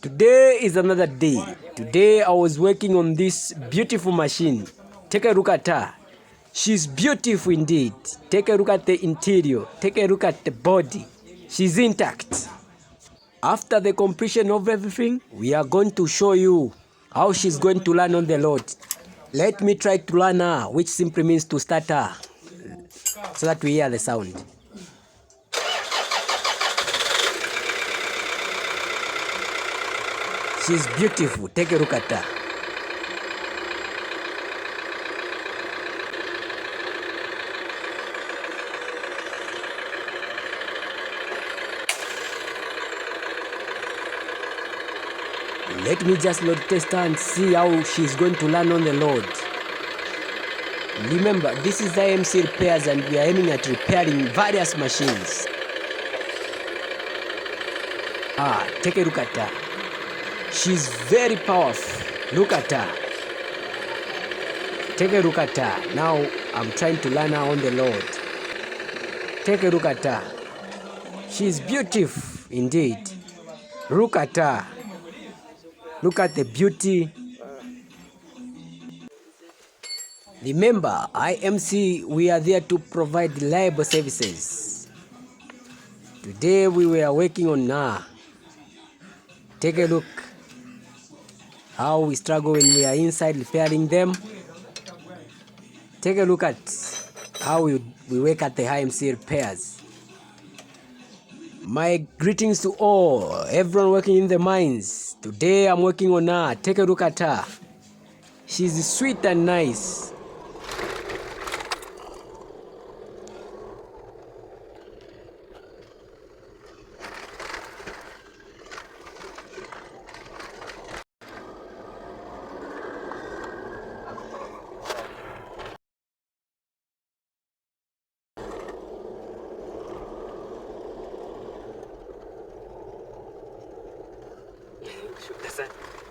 Today is another day. Today I was working on this beautiful machine. Take a look at her. She's beautiful indeed. Take a look at the interior. Take a look at the body. She's intact. After the completion of everything, we are going to show you how she's going to land on the load. Let me try to learn her, which simply means to start her, so that we hear the sound. She's beautiful. Take a look at her. Let me just load test her and see how she's going to land on the load. Remember, this is IMC Repairs and we are aiming at repairing various machines. Take a look at her. She's very powerful. Look at her. Take a look at her. Now I'm trying to land her on the load. Take a look at her. She's beautiful indeed. Look at her. Look at the beauty. Remember, IMC, we are there to provide reliable services. Today we were working on her. Take a look how we struggle when we are inside repairing them. Take a look at how we work at the IMC Repairs. My greetings to all, everyone working in the mines. Today I'm working on her. Take a look at her. She's sweet and nice. That's it.